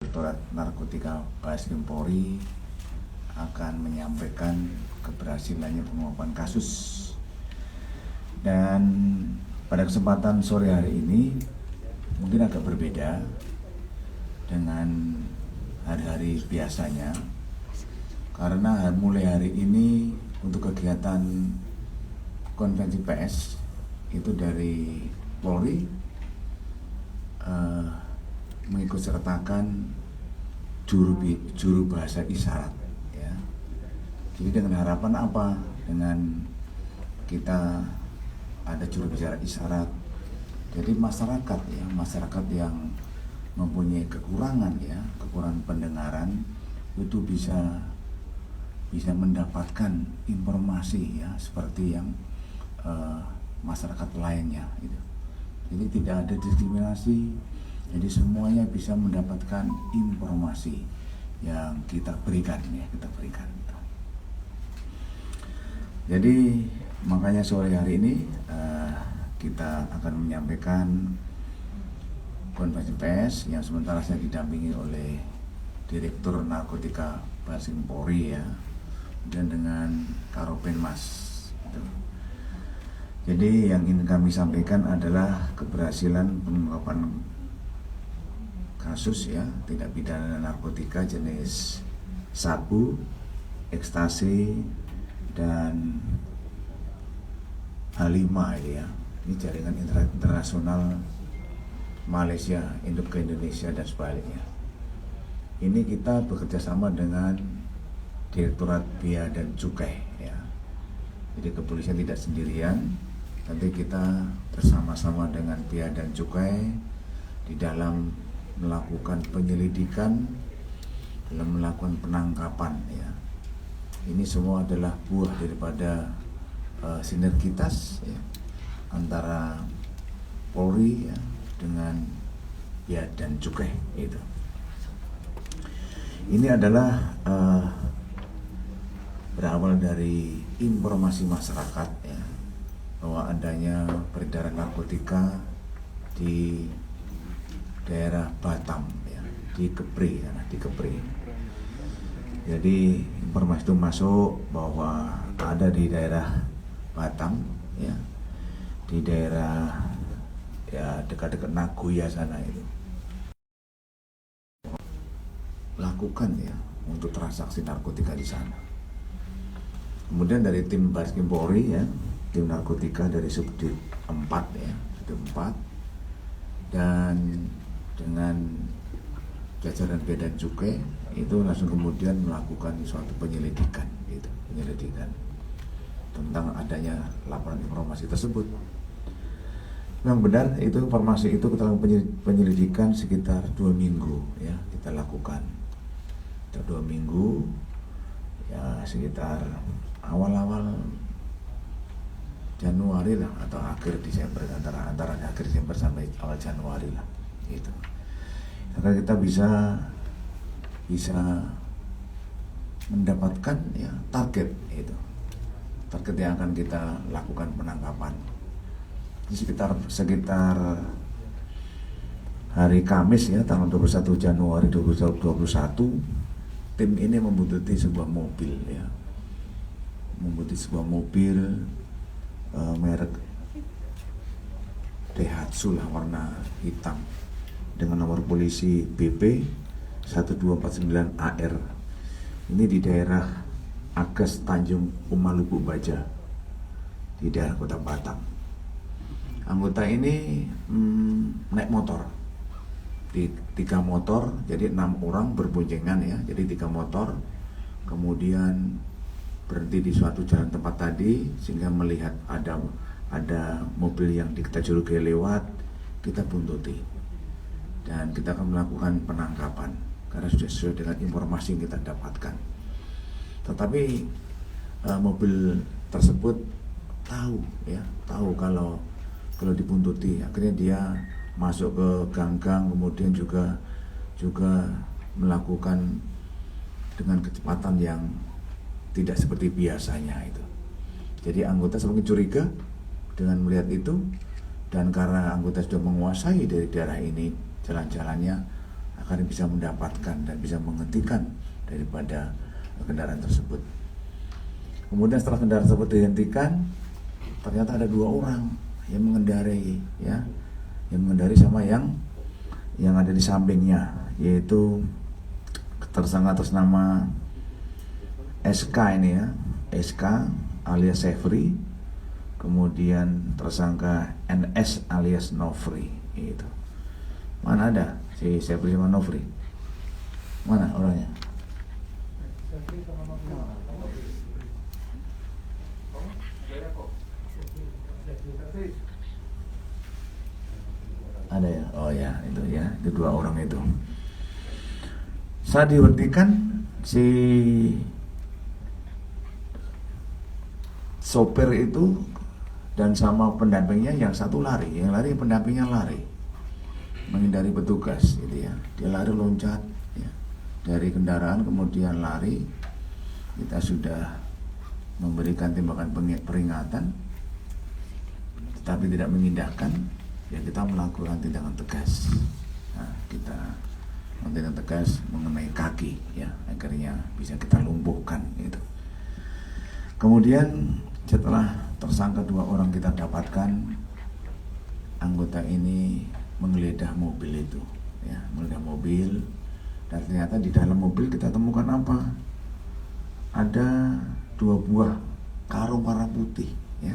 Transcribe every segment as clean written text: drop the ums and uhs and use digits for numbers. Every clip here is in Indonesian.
Direktorat Narkotika Bareskrim Polri akan menyampaikan keberhasilannya pengungkapan kasus. Dan pada kesempatan sore hari ini mungkin agak berbeda dengan hari-hari biasanya, karena mulai hari ini untuk kegiatan konvensi PS itu dari Polri mengikut sertakan juru bahasa isyarat, ya. Jadi dengan harapan apa? Dengan kita ada juru bicara isyarat, jadi masyarakat yang mempunyai kekurangan pendengaran itu bisa mendapatkan informasi ya seperti yang masyarakat lainnya gitu. Jadi tidak ada diskriminasi, jadi semuanya bisa mendapatkan informasi yang kita berikan gitu. Jadi makanya sore hari ini kita akan menyampaikan konferensi pers yang sementara saya didampingi oleh Direktur Narkotika Bareskrim Polri ya, dan dengan Karopenmas gitu. Jadi yang ingin kami sampaikan adalah keberhasilan pengungkapan kasus ya tindak pidana narkotika jenis sabu, ekstasi, dan H5 ya. Ini jaringan internasional Malaysia ke Indonesia dan sebaliknya. Ini kita bekerja sama dengan Direktorat Bea dan Cukai ya. Jadi kepolisian tidak sendirian, tapi kita bersama-sama dengan Bea dan Cukai di dalam melakukan penyelidikan, dalam melakukan penangkapan ya. Ini semua adalah buah daripada sinergitas ya, antara Polri ya, dengan Bea dan Cukai itu. Ini adalah berawal dari informasi masyarakat ya, bahwa adanya peredaran narkotika di daerah Batam ya, di Kepri. Jadi informasi itu masuk bahwa ada di daerah Batam ya, di daerah ya dekat-dekat Nagoya sana itu lakukan ya untuk transaksi narkotika di sana. Kemudian dari tim Bareskrim Polri ya, tim narkotika dari Subdit 4 ya, Subdit 4 dan dengan jajaran Bea dan Cukai itu langsung kemudian melakukan suatu penyelidikan tentang adanya laporan informasi tersebut. Memang benar itu informasi itu kita lakukan penyelidikan sekitar 2 minggu ya, kita lakukan 2 minggu ya, sekitar awal-awal Januari lah atau akhir Desember, antara akhir Desember sampai awal Januari lah gitu. Agar kita bisa mendapatkan ya target yang akan kita lakukan penangkapan. Sekitar hari Kamis ya, tanggal 21 Januari 2021, tim ini membuntuti sebuah mobil ya, merek Daihatsu lah, warna hitam dengan nomor polisi BP 1249 AR. Ini di daerah Agas Tanjung Umalubu Baja di daerah Kota Batam. Anggota ini naik motor, 3 motor, jadi 6 orang berboncengan ya, jadi 3 motor, kemudian berhenti di suatu jalan tempat tadi sehingga melihat ada mobil yang kita curigai lewat, kita buntuti dan kita akan melakukan penangkapan karena sudah sesuai dengan informasi yang kita dapatkan. Tetapi mobil tersebut tahu kalau dibuntuti, akhirnya dia masuk ke gang-gang, kemudian juga melakukan dengan kecepatan yang tidak seperti biasanya itu. Jadi anggota semakin curiga dengan melihat itu, dan karena anggota sudah menguasai dari daerah ini jalan-jalannya, agar bisa mendapatkan dan bisa menghentikan daripada kendaraan tersebut. Kemudian setelah kendaraan tersebut dihentikan, ternyata ada 2 orang yang mengendarai, ya, yang mengendarai sama yang ada di sampingnya, yaitu tersangka atas nama SK ini ya, SK alias Sefri, kemudian tersangka NS alias Nofri. Itu mana ada si Sefri sama Nofri? Mana orangnya? Ada ya? Oh ya, itu ya, itu 2 orang itu. Saat dihentikan, si sopir itu dan sama pendampingnya, yang satu lari, pendampingnya lari menghindari petugas, gitu ya. Dia lari loncat ya, dari kendaraan, kemudian lari. Kita sudah memberikan tembakan peringatan, tetapi tidak mengindahkan. Ya, kita melakukan tindakan tegas. Nah, kita tindakan tegas mengenai kaki, ya, akhirnya bisa kita lumpuhkan itu. Kemudian setelah tersangka 2 orang kita dapatkan, anggota ini menggeledah mobil itu, ya, menggeledah mobil, dan ternyata di dalam mobil kita temukan apa? Ada 2 buah karung warna putih, ya,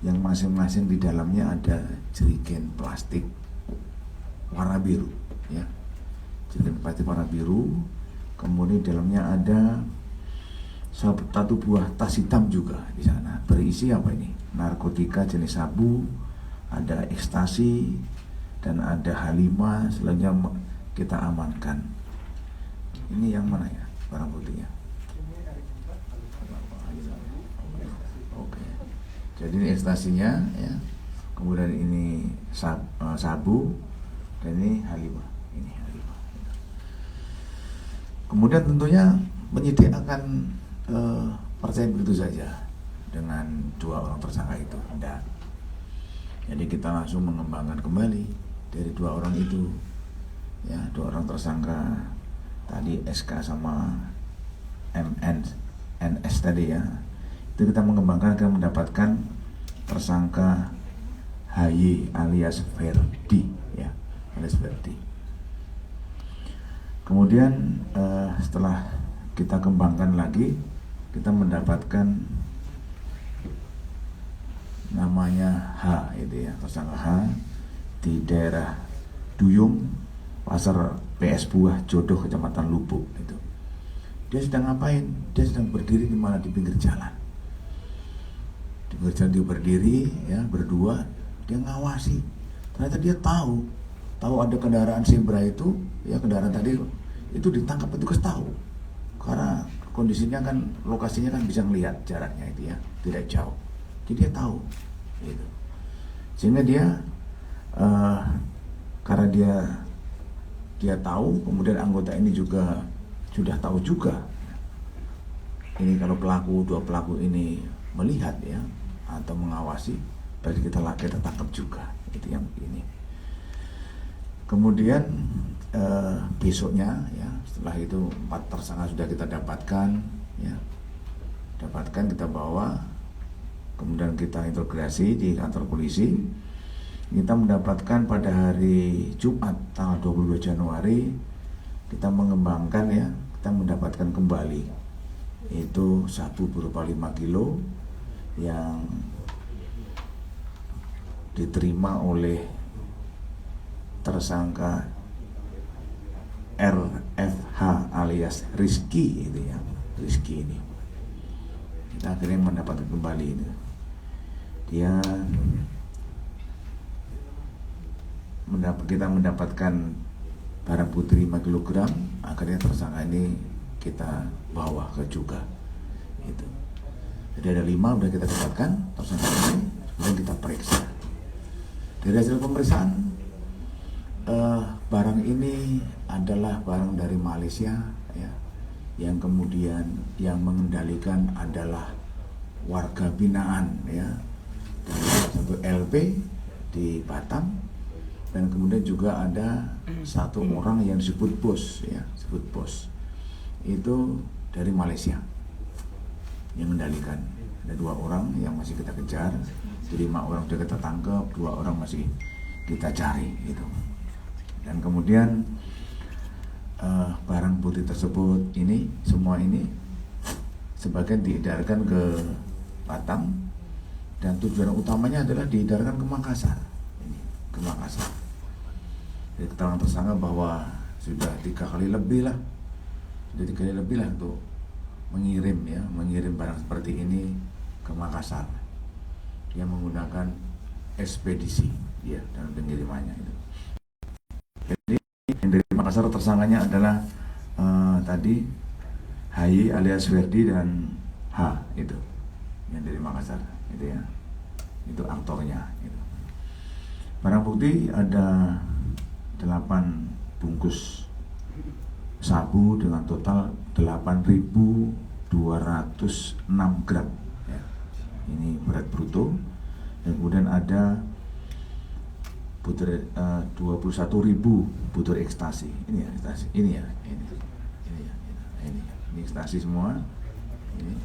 yang masing-masing di dalamnya ada jerigen plastik warna biru, ya, jerigen plastik warna biru. Kemudian di dalamnya ada 1 buah tas hitam juga di sana, berisi apa ini? Narkotika jenis sabu, ada ekstasi, dan ada H5. Selanjutnya kita amankan. Ini yang mana ya barang buktinya? Oke. Jadi ini ekstasinya, ya. Kemudian ini sabu, dan ini H5. Ini H5. Kemudian tentunya penyidik akan percaya begitu saja dengan 2 orang tersangka itu. Tidak. Jadi kita langsung mengembangkan kembali dari 2 orang itu, ya, 2 orang tersangka tadi, SK sama NS tadi, ya. Itu kita mengembangkan akan mendapatkan tersangka HY alias Ferdi, ya, alias Ferdi. Kemudian setelah kita kembangkan lagi, kita mendapatkan namanya H, itu ya, tersangka H di daerah Duyung, Pasar PS Buah Jodoh, Kecamatan Lubuk itu. Dia sedang ngapain? Dia sedang berdiri di mana? Di pinggir jalan. Di pinggir jalan dia berdiri, ya, berdua, dia ngawasi. Ternyata dia tahu ada kendaraan zebra itu, ya, kendaraan tadi itu ditangkap petugas, tahu. Karena kondisinya kan, lokasinya kan bisa melihat jaraknya itu, ya, tidak jauh. Jadi dia tahu, gitu. Sehingga dia karena dia tahu, kemudian anggota ini juga sudah tahu juga. Ini kalau 2 pelaku ini melihat, ya, atau mengawasi, berarti kita tangkap juga. Itu yang ini. Kemudian besoknya, ya, setelah itu 4 tersangka sudah kita dapatkan, ya, kita bawa, kemudian kita interogasi di kantor polisi. Kita mendapatkan pada hari Jumat tanggal 22 Januari, kita mengembangkan, ya, kita mendapatkan kembali itu sabu berupa 5 kilo yang diterima oleh tersangka RFH alias Rizky, itu ya, Rizky ini. Kita akhirnya mendapatkan kembali itu. Kita mendapatkan barang bukti 5 kg. Akhirnya tersangka ini kita bawa ke juga itu. Jadi ada 5 udah kita dapatkan tersangka ini, kemudian kita periksa. Dari hasil pemeriksaan, barang ini adalah barang dari Malaysia, ya, yang kemudian yang mengendalikan adalah warga binaan, ya, dari satu LP di Batam, Dan kemudian juga ada satu orang yang disebut bos, ya, disebut bos. Itu dari Malaysia yang mengendalikan. Ada 2 orang yang masih kita kejar, jadi 5 orang sudah kita tangkap, 2 orang masih kita cari, gitu. Dan kemudian barang bukti tersebut ini, semua ini sebagian diedarkan ke Batam, dan tujuan utamanya adalah diedarkan ke Makassar. Ini, ke Makassar. Jadi keterangan tersangka bahwa sudah 3 kali lebih lah untuk mengirim barang seperti ini ke Makassar. Dia menggunakan ekspedisi ya dalam pengirimannya itu. Jadi yang dari Makassar tersangkanya adalah tadi HY alias Verdi dan H itu yang dari Makassar itu ya, itu aktornya itu. Barang bukti ada 8 bungkus sabu dengan total 8.206 gram ya. Ini berat bruto. Dan kemudian ada 21.000 butir ekstasi. Ini ya ekstasi. Ini ekstasi semua. Ini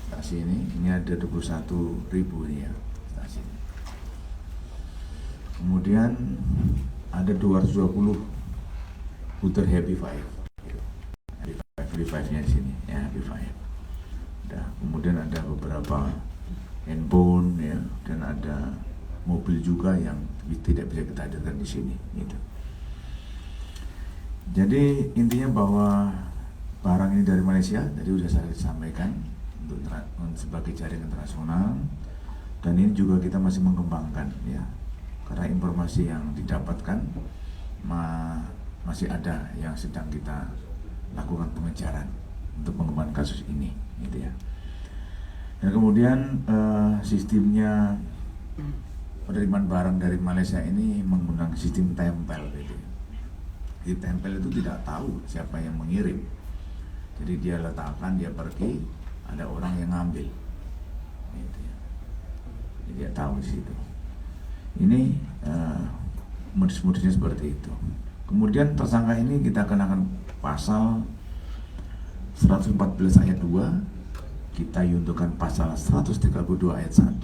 ekstasi ini ada 21.000 ini ya ekstasi. Kemudian ada 220 butir Happy Five nya di sini ya, Happy Five. Kemudian ada beberapa handphone ya, dan ada mobil juga yang tidak bisa kita hadirkan di sini gitu. Jadi intinya bahwa barang ini dari Malaysia, tadi sudah saya sampaikan, untuk sebagai jaringan internasional, dan ini juga kita masih mengembangkan ya, karena informasi yang didapatkan masih ada yang sedang kita lakukan pengejaran untuk mengembangkan kasus ini gitu ya. Dan kemudian sistemnya penerimaan barang dari Malaysia ini menggunakan sistem tempel gitu. Jadi tempel itu tidak tahu siapa yang mengirim. Jadi dia letakkan, dia pergi, ada orang yang ngambil gitu ya. Jadi dia tahu di situ. Ini modus-modusnya seperti itu. Kemudian tersangka ini kita kenakan pasal 114 ayat 2, kita yuntukan pasal 132 ayat 1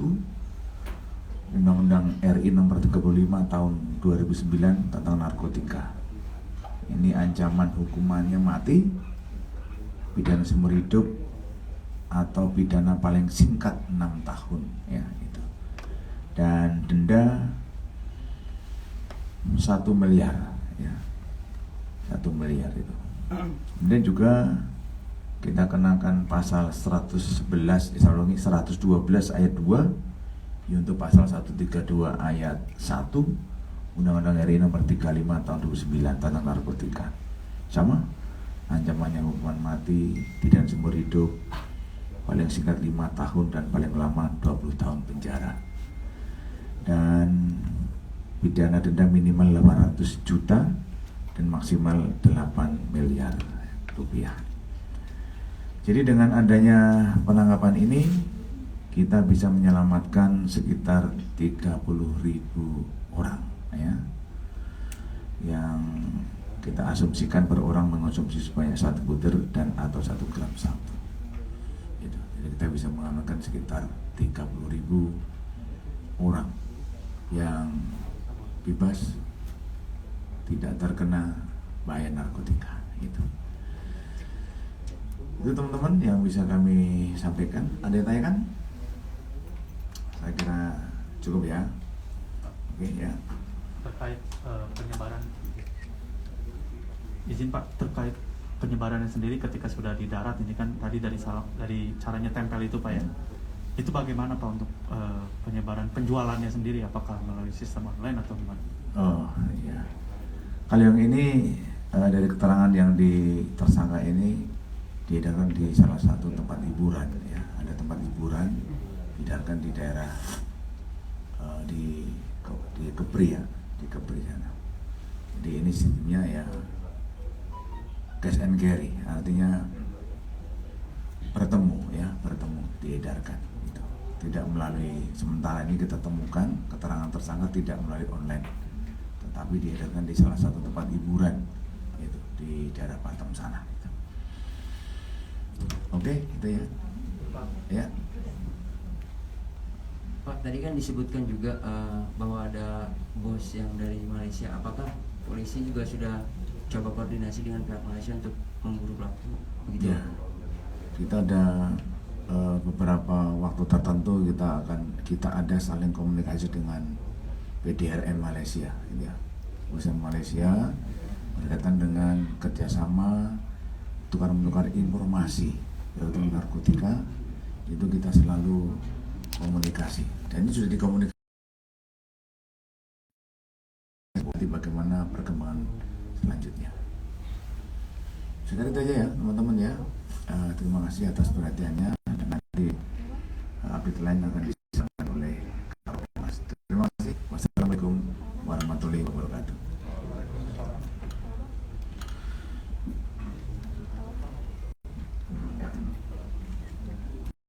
Undang-Undang RI nomor 35 tahun 2009 tentang narkotika. Ini ancaman hukumannya mati, pidana seumur hidup, atau pidana paling singkat 6 tahun ya itu. Dan denda 1 miliar ya. 1 miliar itu. Kemudian juga kita kenakan pasal 112 ayat 2 yaitu pasal 132 ayat 1 Undang-Undang RI nomor 35 tahun 2009 tentang narkotika. Sama ancamannya hukuman mati, pidana seumur hidup, paling singkat 5 tahun dan paling lama 20 tahun penjara. Dan pidana denda minimal 800 juta dan maksimal 8 miliar rupiah. Jadi dengan adanya penangkapan ini kita bisa menyelamatkan sekitar 30.000 orang ya, yang kita asumsikan per orang mengonsumsi sebanyak 1 butir dan atau 1 gram sabu gitu. Jadi kita bisa mengamankan sekitar 30.000 orang yang bebas, tidak terkena bahaya narkotika itu teman-teman yang bisa kami sampaikan. Ada yang tanyakan? Saya kira cukup ya. Oke ya. Terkait penyebaran, izin Pak, terkait penyebarannya sendiri ketika sudah di darat ini kan tadi dari caranya tempel itu Pak ya. Itu bagaimana Pak untuk penyebaran penjualannya sendiri, apakah melalui sistem online atau gimana? Oh iya. Kalau yang ini dari keterangan yang tersangka ini diedarkan di salah satu tempat hiburan ya, ada tempat hiburan diedarkan di daerah di Kepri ya, di Kepri sana. Jadi ini sistemnya ya cash and carry, artinya bertemu diedarkan gitu. tidak melalui, sementara ini kita temukan keterangan tersangka tidak melalui online, tetapi diedarkan di salah satu tempat hiburan, yaitu di daerah Batam sana. Oke, itu ya. Ya. Pak, tadi kan disebutkan juga bahwa ada bos yang dari Malaysia. Apakah polisi juga sudah coba koordinasi dengan pihak Malaysia untuk memburu pelaku? Begitu? Ya, kita ada beberapa waktu tertentu kita ada saling komunikasi dengan PDRM Malaysia, gitu ya. Perusahaan Malaysia berkaitan dengan kerjasama tukar menukar informasi yaitu narkotika, itu kita selalu komunikasi dan ini sudah dikomunikasi. Nanti bagaimana perkembangan selanjutnya. Sekarang itu aja ya teman-teman ya. Terima kasih atas perhatiannya dan nanti update lain akan